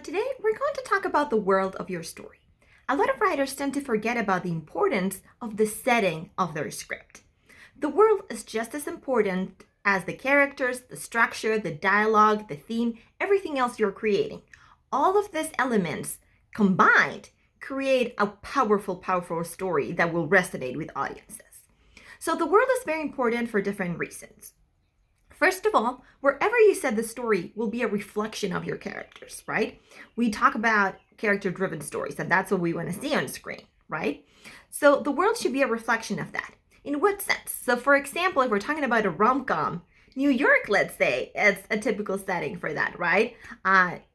Today we're going to talk about the world of your story. A lot of writers tend to forget about the importance of the setting of their script. The world is just as important as the characters, the structure, the dialogue, the theme, everything else you're creating. All of these elements combined create a powerful story that will resonate with audiences. So the world is very important for different reasons. First of all, wherever you set the story will be a reflection of your characters, right? We talk about character-driven stories, and that's what we want to see on screen, right? So the world should be a reflection of that. In what sense? So for example, if we're talking about a rom-com, New York, let's say, is a typical setting for that, right?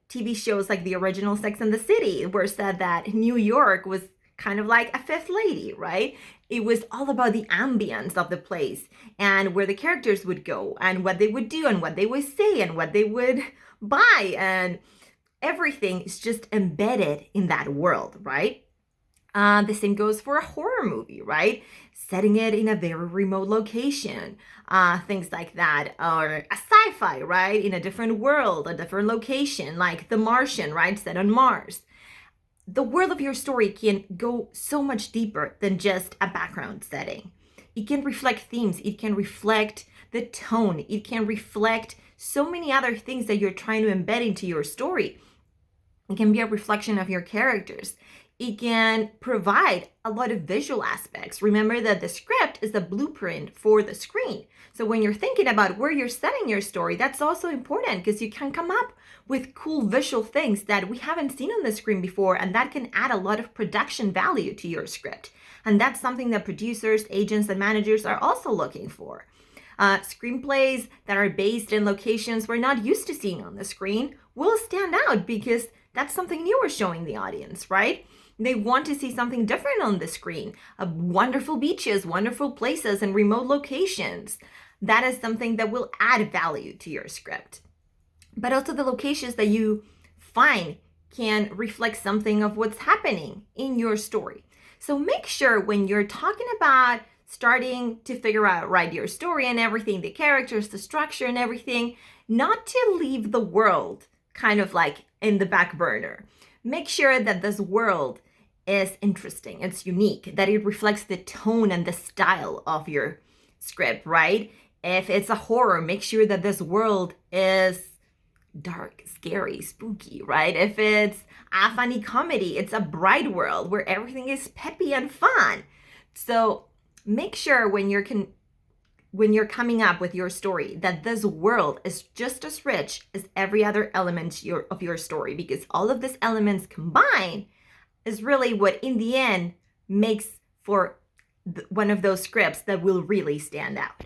TV shows like the original Sex and the City were said that New York was kind of like a fifth lady, right? It was all about the ambience of the place and where the characters would go and what they would do and what they would say and what they would buy, and everything is just embedded in that world, right? The same goes for a horror movie, right? Setting it in a very remote location, things like that, or a sci-fi, right? In a different world, a different location, like The Martian, right? Set on Mars. The world of your story can go so much deeper than just a background setting. It can reflect themes, it can reflect the tone, it can reflect so many other things that you're trying to embed into your story. It can be a reflection of your characters. It can provide a lot of visual aspects. Remember that the script is the blueprint for the screen. So when you're thinking about where you're setting your story, that's also important because you can come up with cool visual things that we haven't seen on the screen before, and that can add a lot of production value to your script. And that's something that producers, agents, and managers are also looking for. Screenplays that are based in locations we're not used to seeing on the screen will stand out because that's something new we're showing the audience, right? They want to see something different on the screen. Wonderful beaches, wonderful places, and remote locations. That is something that will add value to your script. But also the locations that you find can reflect something of what's happening in your story. So make sure when you're talking about starting to figure out, write your story and everything, the characters, the structure and everything, not to leave the world kind of like in the back burner. Make sure that this world is interesting, it's unique, that it reflects the tone and the style of your script, right? If it's a horror, make sure that this world is dark, scary, spooky, right? If it's a funny comedy, it's a bright world where everything is peppy and fun. So make sure when you're coming up with your story that this world is just as rich as every other element of your story, because all of these elements combined is really what in the end makes for one of those scripts that will really stand out.